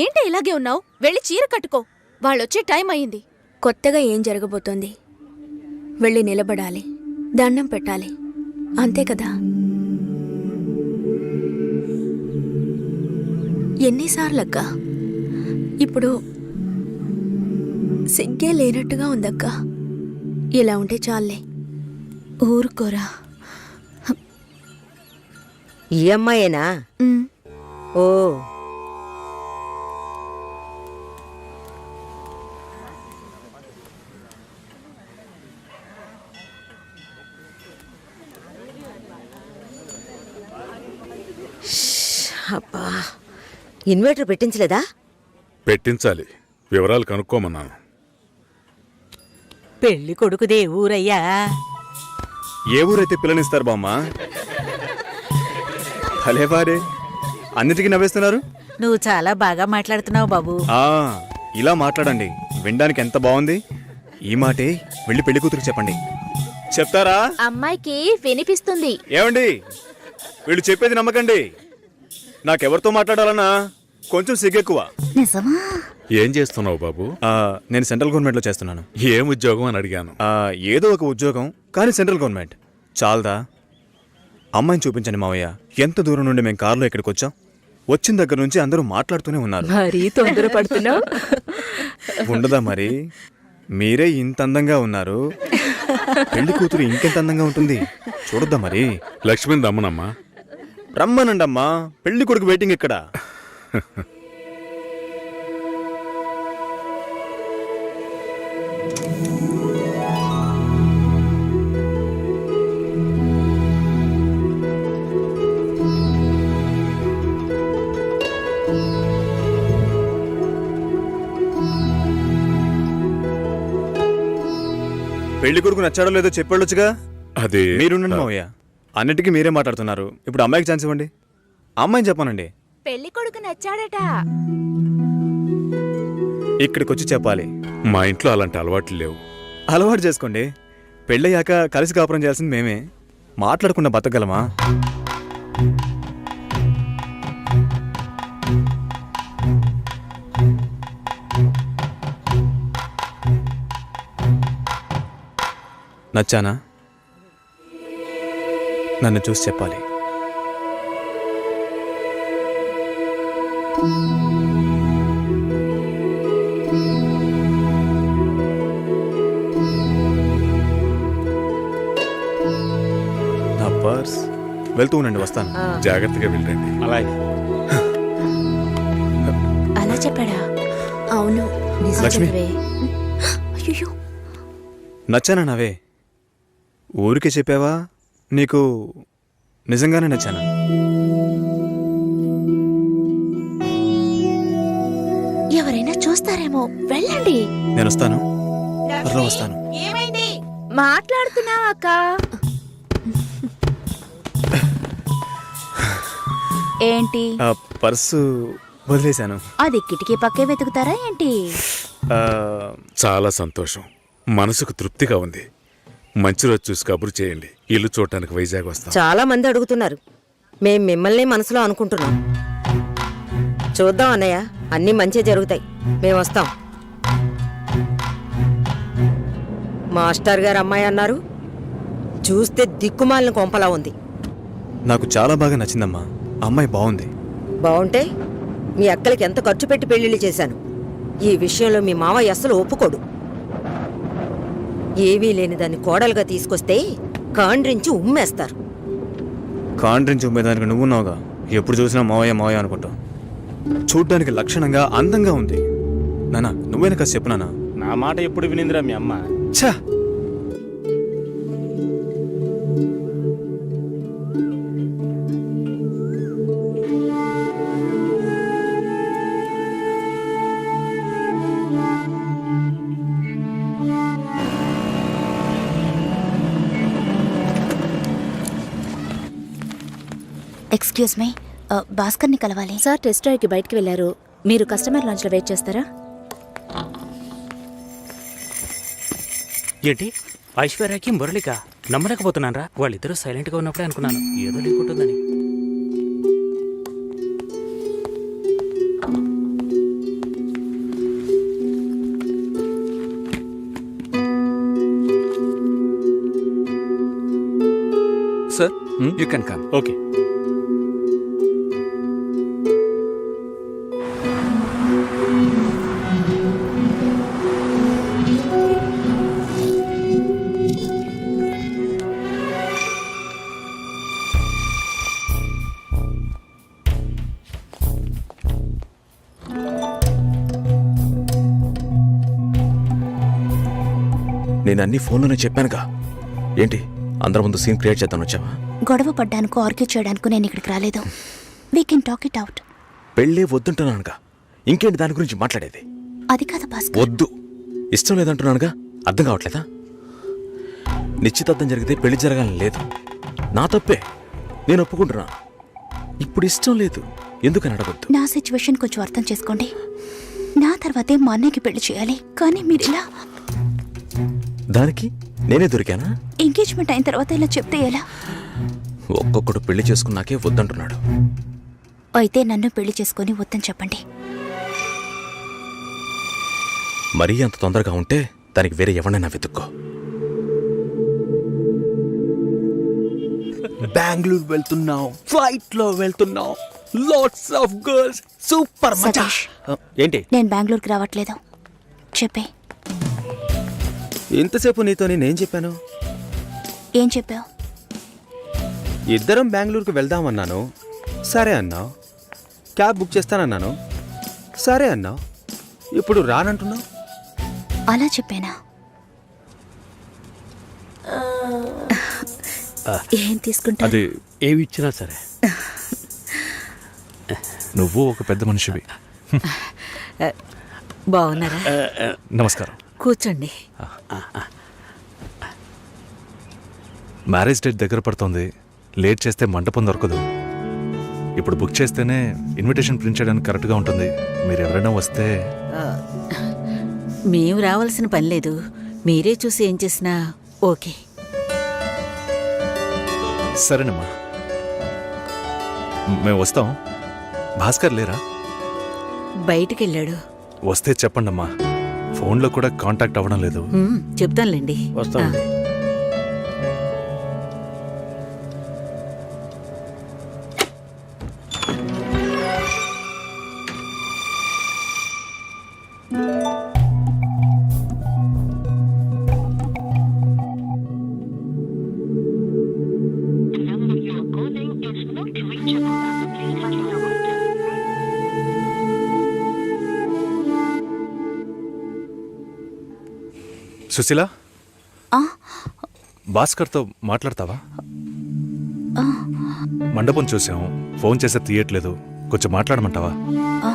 ఏంటి ఇలాగే ఉన్నావు? వెళ్ళి చీర కట్టుకో. వాళ్ళొచ్చే టైం అయింది. కొత్తగా ఏం జరగబోతోంది? వెళ్ళి నిలబడాలి, దండం పెట్టాలి, అంతే కదా. ఎన్నిసార్లక్క? ఇప్పుడు సిగ్గే లేనట్టుగా ఉందక్క. ఇలా ఉంటే చాలే. ఊరుకోరా. ఈ అమ్మాయేనా? ఓ, అబ్బా, ఇన్వర్టర్ పెట్టించలేదా? పెట్టించాలి. వివరాలు కనుక్కోమన్నాను. పెళ్లి కొడుకుదే ఊరయ్యా? ఏ ఊరైతే పిల్లనిస్తారు బామ్మ? భలేవారే, అన్నిటికీ నవ్వేస్తున్నారు. నువ్వు చాలా బాగా మాట్లాడుతున్నావు బాబు. ఇలా మాట్లాడండి, వినడానికి ఎంత బాగుంది. ఈ మాటే వెళ్ళి పెళ్లి కూతురికి చెప్పండి. చెప్తారా? అమ్మాయికి వినిపిస్తుంది. ఏమండి, వీళ్ళు చెప్పేది నమ్మకండి. నాకెవరితో మాట్లాడాలన్నా కొంచెం సిగ్గెక్కువ. నిజమా? ఏం చేస్తున్నావు బాబు? నేను సెంట్రల్ గవర్నమెంట్లో చేస్తున్నాను. ఏం ఉద్యోగం అని అడిగాను. ఏదో ఒక ఉద్యోగం, కానీ సెంట్రల్ గవర్నమెంట్. చాలదా? అమ్మాయిని చూపించండి మావయ్య. ఎంత దూరం నుండి మేము కారులో ఇక్కడికి వచ్చాం. వచ్చిన దగ్గర నుంచి అందరూ మాట్లాడుతూనే ఉన్నారు. మరీ తొందరపడుతున్నావు. ఉండదా మరి? మీరే ఇంత అందంగా ఉన్నారు, పెళ్లి కూతురు ఇంకెంత అందంగా ఉంటుంది చూడొద్దా మరి? లక్ష్మిని రమ్మనమ్మా. రమ్మనండమ్మా, పెళ్లి కొడుకు వెయిటింగ్ ఇక్కడ. పెళ్లి కొడుకు నచ్చాడో లేదో చెప్పాళ్ళొచ్చుగా. అది మీరుండండి మావయ్య, అన్నిటికీ మీరే మాట్లాడుతున్నారు. ఇప్పుడు అమ్మాయికి ఛాన్స్ ఇవ్వండి. అమ్మాయిని చెప్పానండి. పెళ్లి కొడుకు నచ్చాడట. ఇక్కడికి వచ్చి చెప్పాలి. మా ఇంట్లో అలాంటి అలవాట్లు లేవు. అలవాటు చేసుకోండి. పెళ్ళయ్యాక కలిసి కాపురం చేయాల్సింది మేమే. మాట్లాడకుండా బతకగలమా? నచ్చానా? నన్ను చూసి చెప్పాలి. నా పర్స్. వెళ్తూ ఉండండి, వస్తాను. జాగ్రత్తగా వెళ్ళండి. అలాగే. అలా చెప్పాడా? అవును, లక్ష్మి. అయ్యో, నచ్చానా నావే? ఊరికే చెప్పావా? నీకు నిజంగానే నచ్చానా? ఎవరైనా చూస్తారేమో, వెళ్ళండి. నేను వస్తాను, త్వరలో వస్తాను. ఏమైంది? మాట్లాడుతున్నావా అక్క? ఏంటి? పర్సు వదిలేశాను. అది కిటికీ పక్కే వెతుకుతారా ఏంటి? చాలా సంతోషం, మనసుకు తృప్తిగా ఉంది. మంచి రోజు చూసి కబురు చేయండి. ఇల్లు చూడటానికి వైజాగ్ వస్తాం. చాలా మంది అడుగుతున్నారు. మేం మిమ్మల్ని మనసులో అనుకుంటున్నాం. చూద్దాం అన్నయ్య, అన్నీ మంచి జరుగుతాయి. మేము వస్తాం. మాస్టర్ గారు అమ్మాయి అన్నారు, చూస్తే దిక్కుమాలిన కొంపలా ఉంది. నాకు చాలా బాగా నచ్చిందమ్మా. అమ్మాయి బాగుంది. బాగుంటే మీ అక్కలకి ఎంత ఖర్చు పెట్టి పెళ్లిళ్ళు చేశాను. ఈ విషయంలో మీ మావయ్య అస్సలు ఒప్పుకోడు. ఏవీ లేని దాన్ని కోడలుగా తీసుకొస్తే కాండ్రించి ఉమ్మేస్తారు. కాండ్రించి ఉమ్మేదానికి నువ్వున్నావుగా. ఎప్పుడు చూసినా మావయ్య మావయ్య అనుకుంటావు. చూడ్డానికి లక్షణంగా అందంగా ఉంది. నానా, నువ్వేనా కాస్త చెప్పు నానా. నా మాట ఎప్పుడు వినిందిరా మీ అమ్మ? ఛా, ఎక్స్క్యూజ్ మీ, భాస్కర్ని కలవాలి. సార్ టెస్ట్ డ్రైవ్కి బయటికి వెళ్ళారు. మీరు కస్టమర్ లాంచ్లో వెయిట్ చేస్తారా? ఏంటి, ఐశ్వర్యకి మురళిక నమ్మలేకపోతున్నాను రా. వాళ్ళిద్దరూ సైలెంట్గా ఉన్నప్పుడే అనుకున్నాను ఏదో లేకుంటుందని. You can come. ఓకే. నేను అన్ని ఫోన్లోనే చెప్పానుగా. ఏంటి అందరి ముందు సీన్ క్రియేట్ చేద్దాం వచ్చావా? గొడవ పడ్డానుకో ఆర్గ్యూ చేయడానికి నేను ఇక్కడికి రాలేదు. We can talk it out. పెళ్ళే వద్దుంటున్నానుగా, ఇంకేంటి దాని గురించి మాట్లాడేది? అది కాదు భాస్కర్. వద్దు, ఇష్టం లేదంటున్నానుగా, అర్థం కావట్లేదా? నిశ్చితార్థం జరిగితే పెళ్లి జరగాలని లేదు, నా తప్పే, నేను ఒప్పుకుంటున్నా. ఇప్పుడు ఇష్టం లేదు, ఎందుకని అడగొద్దు. నా సిచ్యువేషన్ కొంచెం అర్థం చేసుకోండి. నా తర్వాతే మా అన్నయ్యకి పెళ్లి చేయాలి, కానీ మీరు ఇలా దానికి నేనే దొరికానా? ఎంగేజ్మెంట్ అయిన తర్వాత ఇలా చెప్తే ఎలా? ఒక్కొక్కడు పెళ్లి చేసుకున్నాకే వద్దంటున్నాడు. అయితే నన్ను పెళ్లి చేసుకొని వద్దని చెప్పండి. మరీ అంత తొందరగా ఉంటే దానికి వేరే ఎవరినైనా వెతుక్కో. బెంగళూరు వెళ్తున్నావు, ఫ్లైట్ లో వెళ్తున్నావు, లాట్స్ ఆఫ్ గర్ల్స్, సూపర్ మజా. సతీష్, ఏంటి నేను బెంగళూరుకి రావట్లేదు. చెప్పే. ఇంతసేపు నీతో నేనేం చెప్పాను? ఏం చెప్పావు? ఇద్దరం బెంగళూరుకు వెళ్దామన్నాను, సరే అన్నావు. క్యాబ్ బుక్ చేస్తానన్నాను, సరే అన్నావు. ఇప్పుడు రానంటున్నావు. అలా చెప్పానా? ఏం తీసుకుంటా? అది ఏమి ఇచ్చినా సరే. నువ్వు ఒక పెద్ద మనిషివి. బాగున్నారా? నమస్కారం. కూర్చోండి. మ్యారేజ్ డేట్ దగ్గర పడుతోంది, లేట్ చేస్తే మంటపం దొరకదు. ఇప్పుడు బుక్ చేస్తేనే ఇన్విటేషన్ ప్రింట్ చేయడానికి కరెక్ట్గా ఉంటుంది. మీరు ఎవరైనా వస్తే. మేము రావాల్సిన పని లేదు, మీరే చూసి ఏం చేసినా ఓకే. సరేనమ్మా, మేము వస్తాం. భాస్కర్ లేరా? బయటికి వెళ్ళాడు. వస్తే చెప్పండమ్మా, ఫోన్లో కూడా కాంటాక్ట్ అవ్వడం లేదు. చెప్తానులేండి. వస్తామండి. సుశీల, ఆ, భాస్కర్తో మాట్లాడతావా? మండపం చూసాం, ఫోన్ చేస్తే తీయట్లేదు, కొంచెం మాట్లాడమంటావా? ఆ.